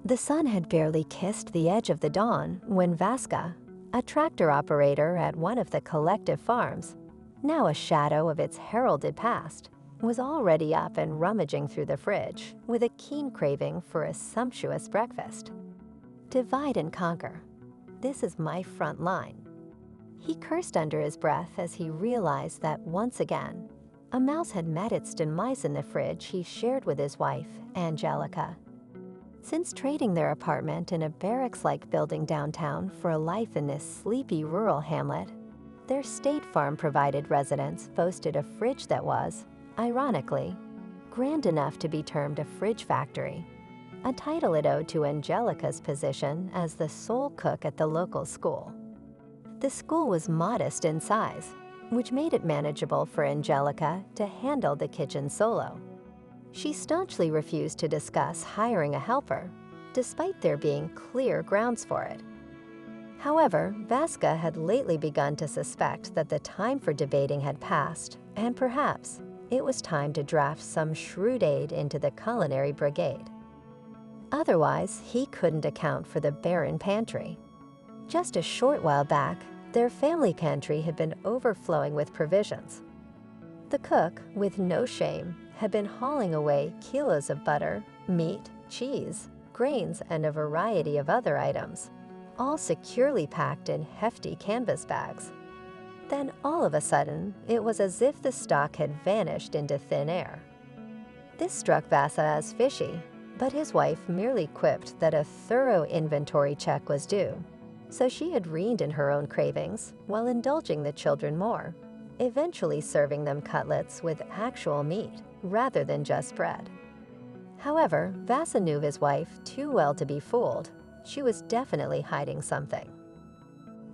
The sun had barely kissed the edge of the dawn when Vaska, a tractor operator at one of the collective farms, now a shadow of its heralded past, was already up and rummaging through the fridge with a keen craving for a sumptuous breakfast. Divide and conquer. This is my front line. He cursed under his breath as he realized that once again, a mouse had met its demise in the fridge he shared with his wife, Angelica. Since trading their apartment in a barracks-like building downtown for a life in this sleepy rural hamlet, their State Farm-provided residence boasted a fridge that was, ironically, grand enough to be termed a fridge factory, a title it owed to Angelica's position as the sole cook at the local school. The school was modest in size, which made it manageable for Angelica to handle the kitchen solo. She staunchly refused to discuss hiring a helper, despite there being clear grounds for it. However, Vaska had lately begun to suspect that the time for debating had passed, and perhaps it was time to draft some shrewd aide into the culinary brigade. Otherwise, he couldn't account for the barren pantry. Just a short while back, their family pantry had been overflowing with provisions. The cook, with no shame, had been hauling away kilos of butter, meat, cheese, grains, and a variety of other items, all securely packed in hefty canvas bags. Then all of a sudden, it was as if the stock had vanished into thin air. This struck Vasa as fishy, but his wife merely quipped that a thorough inventory check was due, so she had reined in her own cravings while indulging the children more, eventually serving them cutlets with actual meat rather than just bread. However, Vasa knew his wife too well to be fooled. She was definitely hiding something.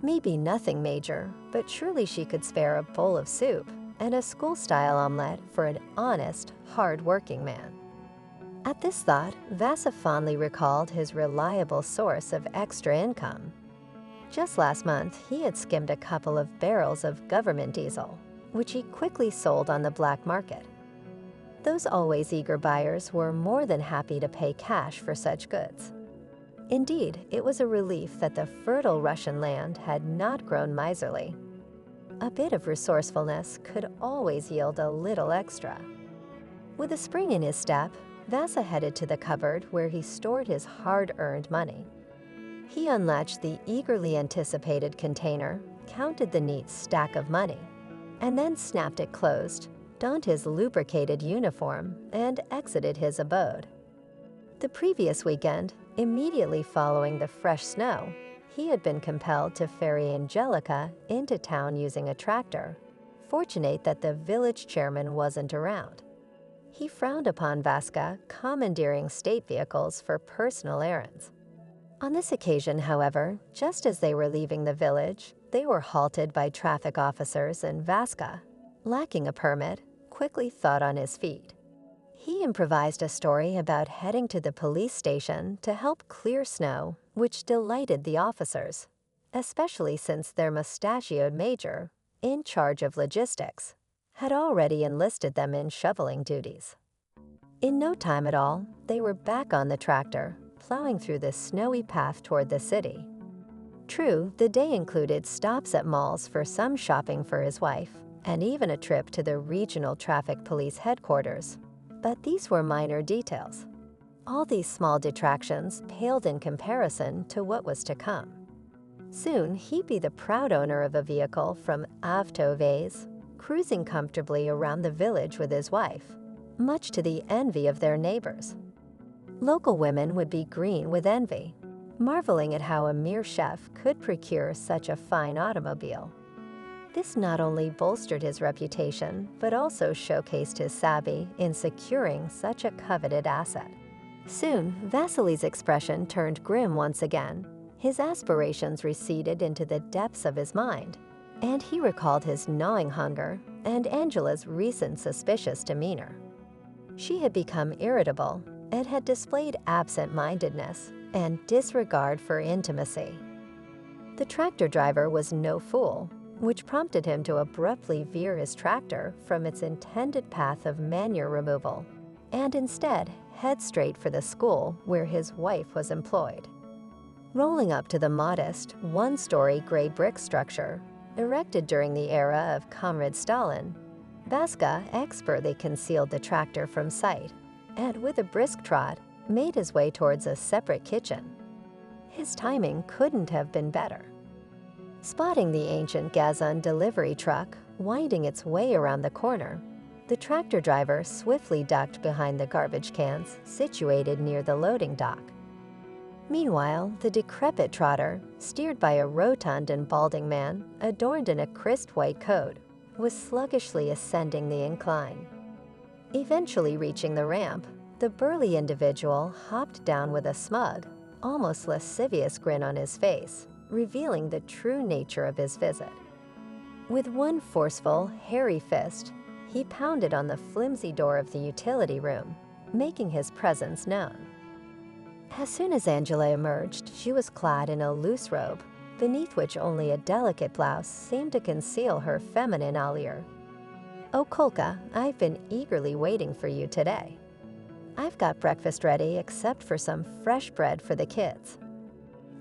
Maybe nothing major, but surely she could spare a bowl of soup and a school-style omelet for an honest, hard-working man. At this thought, Vasa fondly recalled his reliable source of extra income. Just last month, he had skimmed a couple of barrels of government diesel, which he quickly sold on the black market. Those always eager buyers were more than happy to pay cash for such goods. Indeed, it was a relief that the fertile Russian land had not grown miserly. A bit of resourcefulness could always yield a little extra. With a spring in his step, Vasa headed to the cupboard where he stored his hard-earned money. He unlatched the eagerly anticipated container, counted the neat stack of money, and then snapped it closed, donned his lubricated uniform, and exited his abode. The previous weekend, immediately following the fresh snow, he had been compelled to ferry Angelica into town using a tractor, fortunate that the village chairman wasn't around. He frowned upon Vaska commandeering state vehicles for personal errands. On this occasion, however, just as they were leaving the village, they were halted by traffic officers, and Vaska, lacking a permit, quickly thought on his feet. He improvised a story about heading to the police station to help clear snow, which delighted the officers, especially since their mustachioed major, in charge of logistics, had already enlisted them in shoveling duties. In no time at all, they were back on the tractor, plowing through the snowy path toward the city. True, the day included stops at malls for some shopping for his wife, and even a trip to the regional traffic police headquarters. But these were minor details. All these small detractions paled in comparison to what was to come. Soon, he'd be the proud owner of a vehicle from Avtovase, cruising comfortably around the village with his wife, much to the envy of their neighbors. Local women would be green with envy, marveling at how a mere chef could procure such a fine automobile. This not only bolstered his reputation, but also showcased his savvy in securing such a coveted asset. Soon, Vasily's expression turned grim once again. His aspirations receded into the depths of his mind, and he recalled his gnawing hunger and Angela's recent suspicious demeanor. She had become irritable and had displayed absent-mindedness and disregard for intimacy. The tractor driver was no fool, which prompted him to abruptly veer his tractor from its intended path of manure removal, and instead head straight for the school where his wife was employed. Rolling up to the modest, one-story gray brick structure, erected during the era of Comrade Stalin, Vaska expertly concealed the tractor from sight and, with a brisk trot, made his way towards a separate kitchen. His timing couldn't have been better. Spotting the ancient Gazan delivery truck winding its way around the corner, the tractor driver swiftly ducked behind the garbage cans situated near the loading dock. Meanwhile, the decrepit trotter, steered by a rotund and balding man adorned in a crisp white coat, was sluggishly ascending the incline. Eventually reaching the ramp, the burly individual hopped down with a smug, almost lascivious grin on his face, revealing the true nature of his visit. With one forceful, hairy fist, he pounded on the flimsy door of the utility room, making his presence known. As soon as Angela emerged, she was clad in a loose robe, beneath which only a delicate blouse seemed to conceal her feminine allure. "Oh, Kolka, I've been eagerly waiting for you today. I've got breakfast ready except for some fresh bread for the kids.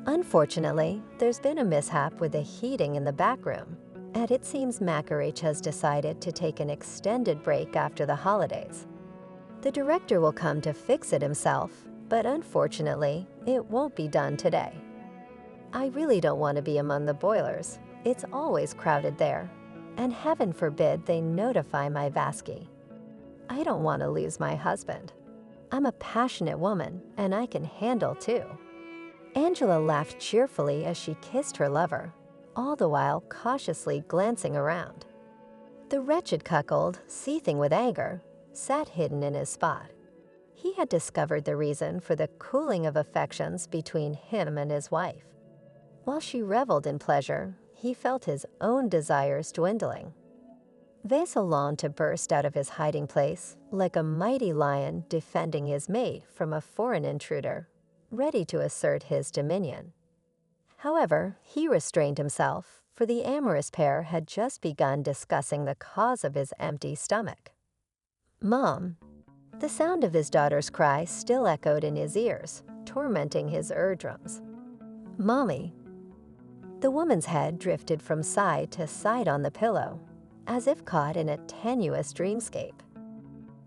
Unfortunately, there's been a mishap with the heating in the back room, and it seems Makarich has decided to take an extended break after the holidays. The director will come to fix it himself, but unfortunately, it won't be done today. I really don't want to be among the boilers. It's always crowded there, and heaven forbid they notify my Vasky. I don't want to lose my husband. I'm a passionate woman, and I can handle too." Angela laughed cheerfully as she kissed her lover, all the while cautiously glancing around. The wretched cuckold, seething with anger, sat hidden in his spot. He had discovered the reason for the cooling of affections between him and his wife. While she reveled in pleasure, he felt his own desires dwindling. Vasil longed to burst out of his hiding place like a mighty lion defending his mate from a foreign intruder, ready to assert his dominion. However, he restrained himself, for the amorous pair had just begun discussing the cause of his empty stomach. "Mom." The sound of his daughter's cry still echoed in his ears, tormenting his eardrums. "Mommy." The woman's head drifted from side to side on the pillow, as if caught in a tenuous dreamscape.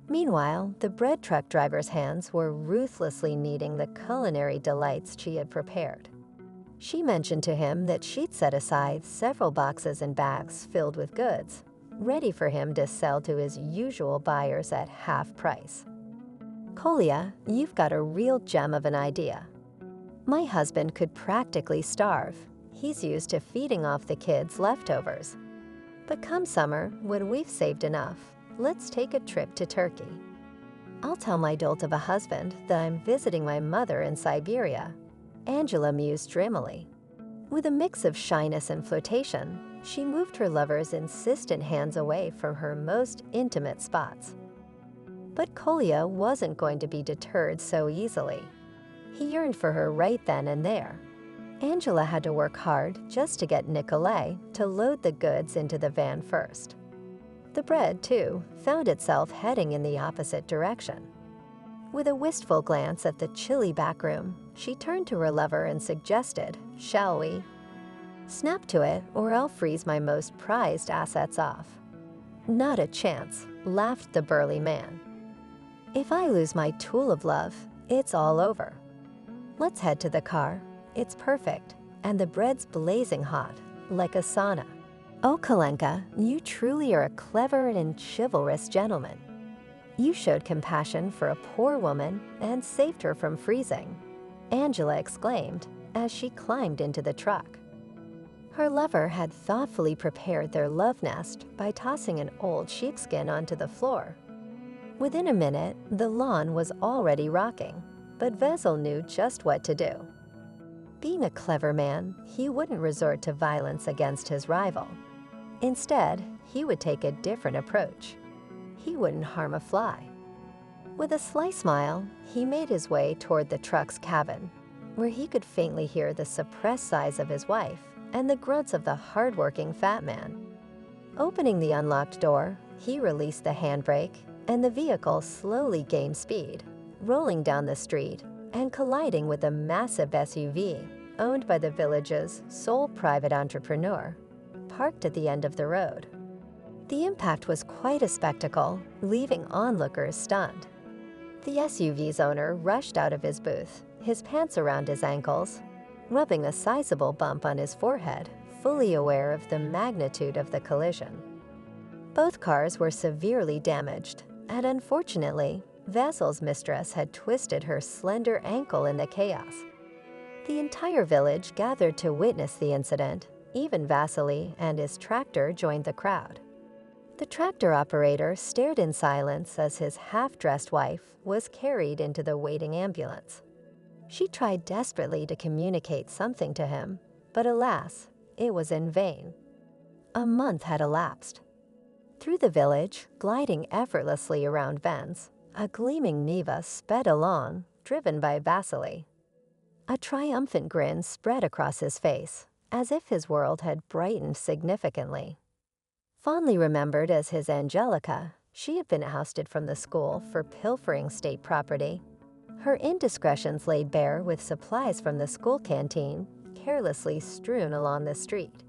Meanwhile, the bread truck driver's hands were ruthlessly kneading the culinary delights she had prepared. She mentioned to him that she'd set aside several boxes and bags filled with goods, ready for him to sell to his usual buyers at half price. "Kolya, you've got a real gem of an idea. My husband could practically starve. He's used to feeding off the kids' leftovers. But come summer, when we've saved enough, let's take a trip to Turkey. I'll tell my dolt of a husband that I'm visiting my mother in Siberia," Angela mused dreamily. With a mix of shyness and flirtation, she moved her lover's insistent hands away from her most intimate spots. But Kolya wasn't going to be deterred so easily. He yearned for her right then and there. Angela had to work hard just to get Nikolai to load the goods into the van first. The bread, too, found itself heading in the opposite direction. With a wistful glance at the chilly back room, she turned to her lover and suggested, "Shall we?" "Snap to it, or I'll freeze my most prized assets off." "Not a chance," laughed the burly man. "If I lose my tool of love, it's all over. Let's head to the car. It's perfect, and the bread's blazing hot, like a sauna." "Oh, Kalenka, you truly are a clever and chivalrous gentleman. You showed compassion for a poor woman and saved her from freezing," Angela exclaimed as she climbed into the truck. Her lover had thoughtfully prepared their love nest by tossing an old sheepskin onto the floor. Within a minute, the lawn was already rocking, but Vasil knew just what to do. Being a clever man, he wouldn't resort to violence against his rival. Instead, he would take a different approach. He wouldn't harm a fly. With a sly smile, he made his way toward the truck's cabin, where he could faintly hear the suppressed sighs of his wife and the grunts of the hard-working fat man. Opening the unlocked door, he released the handbrake, and the vehicle slowly gained speed, rolling down the street and colliding with a massive SUV owned by the village's sole private entrepreneur, parked at the end of the road. The impact was quite a spectacle, leaving onlookers stunned. The SUV's owner rushed out of his booth, his pants around his ankles, rubbing a sizable bump on his forehead, fully aware of the magnitude of the collision. Both cars were severely damaged, and unfortunately, Vasil's mistress had twisted her slender ankle in the chaos. The entire village gathered to witness the incident. Even Vasily and his tractor joined the crowd. The tractor operator stared in silence as his half-dressed wife was carried into the waiting ambulance. She tried desperately to communicate something to him, but alas, it was in vain. A month had elapsed. Through the village, gliding effortlessly around bends, a gleaming Niva sped along, driven by Vasily. A triumphant grin spread across his face, as if his world had brightened significantly. Fondly remembered as his Angelica, she had been ousted from the school for pilfering state property. Her indiscretions laid bare with supplies from the school canteen, carelessly strewn along the street.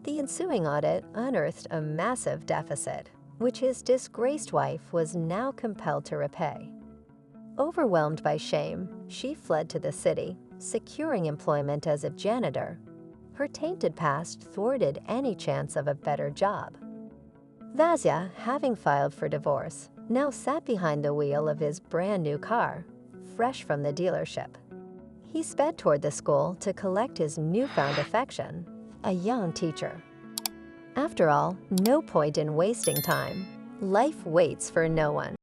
The ensuing audit unearthed a massive deficit, which his disgraced wife was now compelled to repay. Overwhelmed by shame, she fled to the city, securing employment as a janitor. Her tainted past thwarted any chance of a better job. Vasya, having filed for divorce, now sat behind the wheel of his brand-new car, fresh from the dealership. He sped toward the school to collect his newfound affection, a young teacher. After all, no point in wasting time. Life waits for no one.